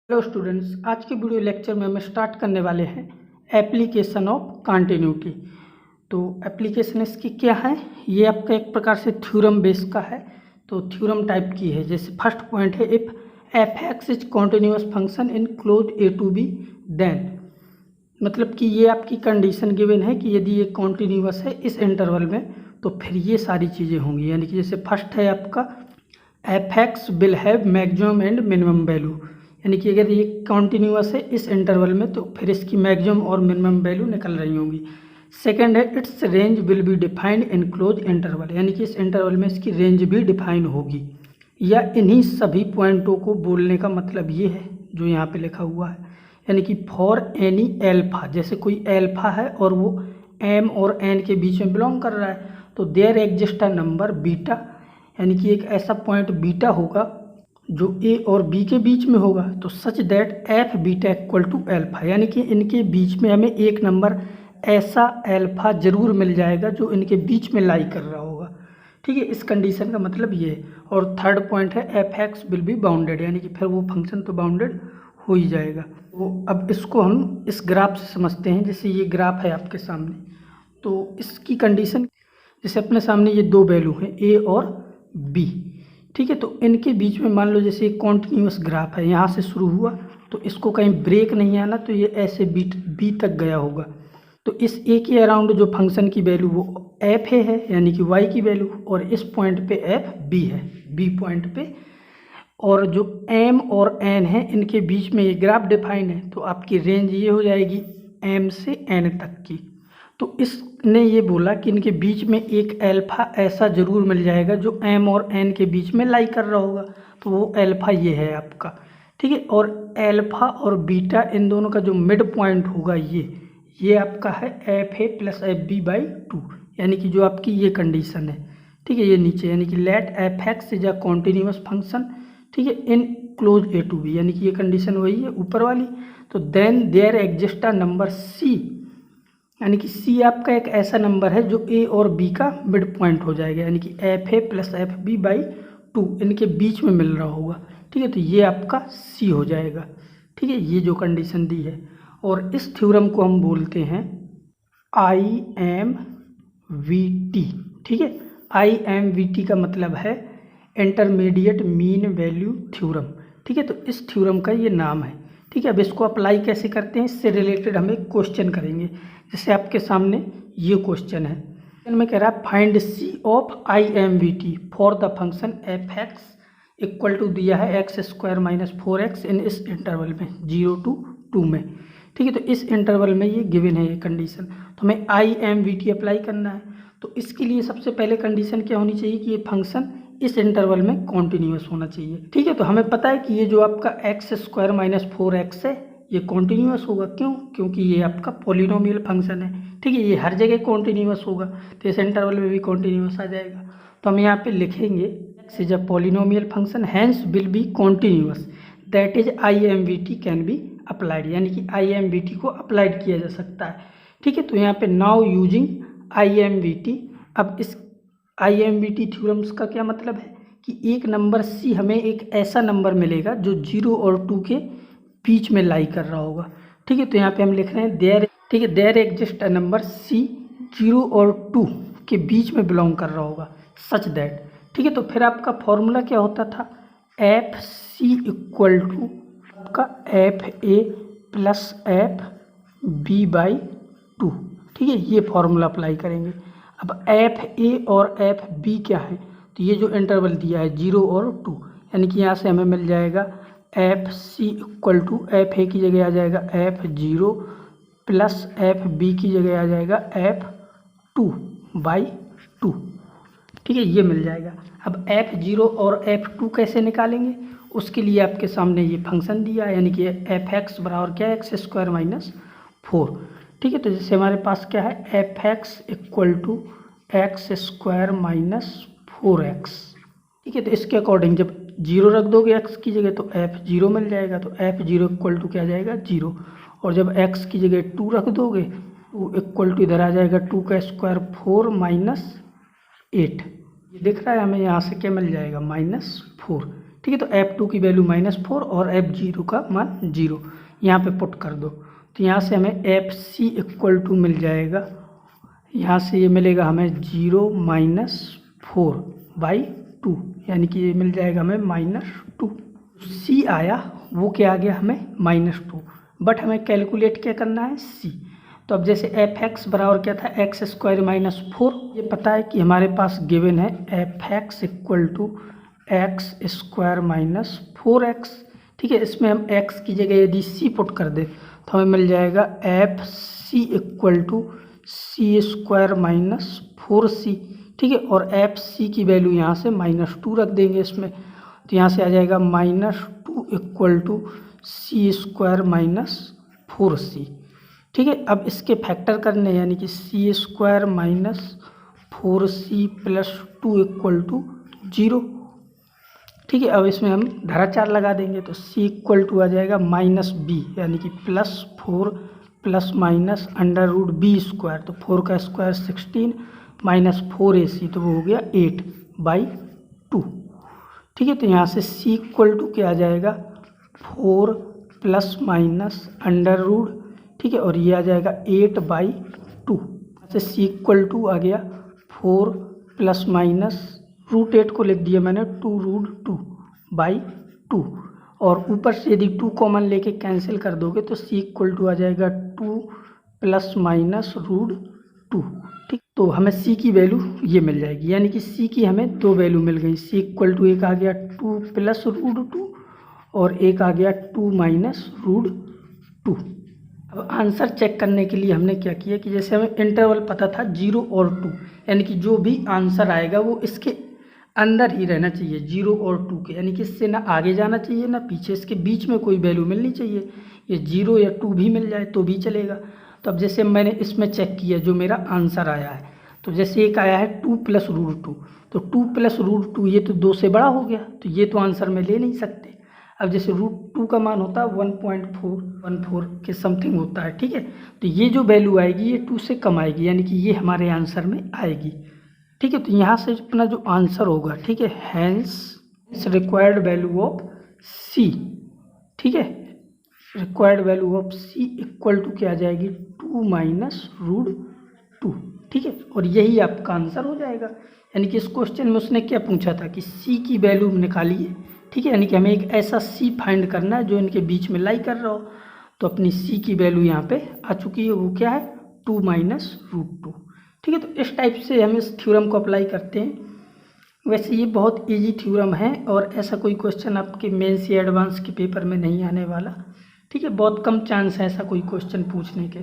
Hello students, आज के video lecture में हम स्टार्ट करने वाले हैं एप्लीकेशन ऑफ कंटिन्यूटी। तो एप्लीकेशन इसकी क्या है, ये आपका एक प्रकार से थ्योरम बेस का है। तो थ्योरम टाइप की है। जैसे फर्स्ट पॉइंट है, if f x is continuous function in close A to b then, मतलब कि ये आपकी कंडीशन गिवन है कि यदि ये कॉन्टिन्यूस है इस इंटरवल में तो फिर ये सारी चीज़ें होंगी। यानी कि जैसे फर्स्ट है आपका F x will have maximum and minimum value, यानी कि अगर ये कॉन्टिन्यूस है इस इंटरवल में तो फिर इसकी मैक्सिमम और मिनिमम वैल्यू निकल रही होंगी। सेकंड है it's range will be defined in close interval, यानी कि इस इंटरवल में इसकी रेंज भी डिफाइन होगी। या इन्हीं सभी पॉइंटों को बोलने का मतलब ये है जो यहाँ पे लिखा हुआ है, यानी कि फॉर एनी एल्फा, जैसे कोई एल्फा है और वो एम और एन के बीच में बिलोंग कर रहा है तो there exist a number beta, यानी कि एक ऐसा पॉइंट बीटा होगा जो ए और बी के बीच में होगा। तो such that f beta equal to alpha, यानी कि इनके बीच में हमें एक नंबर ऐसा एल्फा जरूर मिल जाएगा जो इनके बीच में लाई कर रहा होगा। ठीक है, इस कंडीशन का मतलब ये है। और थर्ड पॉइंट है F x will be bounded, यानी कि फिर वो फंक्शन तो बाउंडेड हो ही जाएगा। वो अब इसको हम इस ग्राफ से समझते हैं। जैसे ये ग्राफ है आपके सामने, तो इसकी कंडीशन जैसे अपने सामने ये दो वैल्यू हैं ए और बी। ठीक है, तो इनके बीच में मान लो जैसे एक कॉन्टिन्यूस ग्राफ है, यहाँ से शुरू हुआ तो इसको कहीं ब्रेक नहीं आना, तो ये ऐसे बी तक गया होगा। तो इस ए के अराउंड जो फंक्शन की वैल्यू वो एफ है, यानी कि वाई की वैल्यू, और इस पॉइंट पे एफ बी है, बी पॉइंट पे। और जो एम और एन है इनके बीच में ये ग्राफ डिफाइन है, तो आपकी रेंज ये हो जाएगी एम से एन तक की। तो इसने ये बोला कि इनके बीच में एक एल्फा ऐसा ज़रूर मिल जाएगा जो एम और एन के बीच में लाई कर रहा होगा, तो वो एल्फा ये है आपका। ठीक है, और एल्फा और बीटा इन दोनों का जो मिड पॉइंट होगा ये आपका है f A plus F B by two, यानी कि जो आपकी ये कंडीशन है। ठीक है, ये नीचे यानी कि let F x is a continuous function, ठीक है, in close A to B, यानी कि ये कंडीशन वही है ऊपर वाली। तो then there exist a number C, यानी कि सी आपका एक ऐसा नंबर है जो ए और बी का मिड पॉइंट हो जाएगा, यानी कि F A plus F B by two इनके बीच में मिल रहा होगा। ठीक है, तो ये आपका सी हो जाएगा। ठीक है, ये जो कंडीशन दी है, और इस थ्योरम को हम बोलते हैं आई एम वी टी। ठीक है, आई एम वी टी का मतलब है इंटरमीडिएट मीन वैल्यू थ्योरम। ठीक है, तो इस थ्योरम का ये नाम है। ठीक है, अब इसको अप्लाई कैसे करते हैं, इससे रिलेटेड हम एक क्वेश्चन करेंगे। जैसे आपके सामने ये क्वेश्चन है, में कह रहा है find C of I M V T for the function F X equal to दिया है X square minus four X in इस इंटरवल में 0 to 2 में। ठीक है, तो इस इंटरवल में ये गिवन है ये कंडीशन, तो हमें आई एम वी टी अप्लाई करना है। तो इसके लिए सबसे पहले कंडीशन क्या होनी चाहिए कि ये फंक्शन इस इंटरवल में कॉन्टिन्यूस होना चाहिए। ठीक है, तो हमें पता है कि ये जो आपका x square minus four x है ये कॉन्टिन्यूस होगा। क्यों? क्योंकि ये आपका पॉलिनोमियल फंक्शन है। ठीक है, ये हर जगह कॉन्टिन्यूस होगा, तो इस इंटरवल में भी कॉन्टिन्यूस आ जाएगा। तो हम यहाँ पे लिखेंगे X is a polynomial function hence will be continuous that is I M V T can be applied, यानी कि आई एम वी टी को अप्लाइड किया जा सकता है। ठीक है, तो यहाँ पे now using I M V T. अब इस I M V T theorems का क्या मतलब है कि एक नंबर सी हमें एक ऐसा नंबर मिलेगा जो 0 और 2 के बीच में लाई कर रहा होगा। ठीक है, तो यहाँ पे हम लिख रहे हैं देयर, ठीक है, there exist a number C 0 और 2 के बीच में बिलोंग कर रहा होगा सच दैट। ठीक है, तो फिर आपका फॉर्मूला क्या होता था, एफ सी इक्वल टू आपका F A plus F B by two. ठीक है, ये फॉर्मूला अप्लाई करेंगे। अब एफ ए और एफ बी क्या है, तो ये जो इंटरवल दिया है 0 और 2, यानी कि यहाँ से हमें मिल जाएगा F C equal to F A की जगह आ जाएगा एफ 0 प्लस एफ बी की जगह आ जाएगा एफ 2 बाई 2। ठीक है, ये मिल जाएगा। अब एफ 0 और एफ 2 कैसे निकालेंगे, उसके लिए आपके सामने ये फंक्शन दिया है, यानी कि एफ एक्स बराबर क्या है एक्स स्क्वायर माइनस फोर। ठीक है, तो जैसे हमारे पास क्या है F X equal to X square minus four X. ठीक है, तो इसके अकॉर्डिंग जब 0 रख दोगे एक्स की जगह तो एफ 0 मिल जाएगा, तो एफ 0 इक्वल टू क्या आ जाएगा 0। और जब एक्स की जगह 2 रख दोगे तो इक्वल टू इधर आ जाएगा 2 का स्क्वायर 4 माइनस 8। ये दिख रहा है हमें, यहाँ से क्या मिल जाएगा -4। ठीक है। तो F2 की वैल्यू -4 और F0 का मान 0 यहाँ पे पुट कर दो। तो यहाँ से हमें FC इक्वल टू मिल जाएगा, यहाँ से ये मिलेगा हमें 0 - 4/2, यानी कि ये मिल जाएगा हमें -2। C आया, वो क्या आ गया हमें -2, बट हमें कैलकुलेट क्या करना है C। तो अब जैसे fx बराबर क्या था, x² - 4, ये पता है कि हमारे पास गिवन है fx equal to x² - 4x, ठीक है। इसमें हम x की जगह यदि c पुट कर दे तो हमें मिल जाएगा fc equal to c² - 4c, ठीक है। और fc की वैल्यू यहाँ से -2 रख देंगे इसमें, तो यहाँ से आ जाएगा -2 इक्वल टू c² - 4c, ठीक है। अब इसके फैक्टर करने, यानी कि c² - 4c + 2 इक्वल टू 0, ठीक है। अब इसमें हम धारा 4 लगा देंगे तो c इक्वल टू आ जाएगा -b, यानी कि +4 ± √b², तो 4 का स्क्वायर 16 -4ac, तो वो हो गया 8/2, ठीक है। तो यहाँ से c इक्वल टू क्या आ जाएगा 4 ± √, ठीक है, और ये आ जाएगा 8/2। से c इक्वल टू आ गया 4 ± √8 को लिख दिया मैंने 2√2/2, और ऊपर से यदि 2 कॉमन लेके कैंसिल कर दोगे तो c इक्वल टू आ जाएगा 2 ± √2, ठीक। तो हमें c की वैल्यू ये मिल जाएगी, यानी कि c की हमें 2 वैल्यू मिल गई। c इक्वल टू एक आ गया 2 + √2 और एक आ गया 2 - √2। अब आंसर चेक करने के लिए हमने क्या किया कि जैसे हमें इंटरवल पता था 0 और 2, यानी कि जो भी आंसर आएगा वो इसके अंदर ही रहना चाहिए 0 और 2 के, यानी कि इससे ना आगे जाना चाहिए ना पीछे, इसके बीच में कोई वैल्यू मिलनी चाहिए। ये 0 या 2 भी मिल जाए तो भी चलेगा। तो अब जैसे मैंने इसमें चेक किया जो मेरा आंसर आया है, तो जैसे एक आया है 2 + √2, तो 2 + √2 ये तो 2 से बड़ा हो गया, तो ये तो आंसर में ले नहीं सकते। अब जैसे √2 का मान होता है 1.414 के समथिंग होता है, ठीक है। तो ये जो वैल्यू आएगी ये 2 से कम आएगी, यानी कि ये हमारे आंसर में आएगी, ठीक है। तो यहाँ से अपना जो आंसर होगा, ठीक है, hence required value of C, ठीक है, required value of C equal to क्या आ जाएगी 2 - √2, ठीक है। और यही आपका आंसर हो जाएगा। यानी कि इस क्वेश्चन में उसने क्या पूछा था कि C की वैल्यू निकालिए, ठीक है, यानी कि हमें एक ऐसा C फाइंड करना है जो इनके बीच में लाई कर रहा हो। तो अपनी C की वैल्यू यहाँ पे आ चुकी है, वो क्या है 2 - √2, ठीक है। तो इस टाइप से हम इस थ्योरम को अप्लाई करते हैं। वैसे ये बहुत इजी थ्योरम है और ऐसा कोई क्वेश्चन आपके मेंस या एडवांस के पेपर में नहीं आने वाला, ठीक है। बहुत कम चांस है ऐसा कोई क्वेश्चन पूछने के।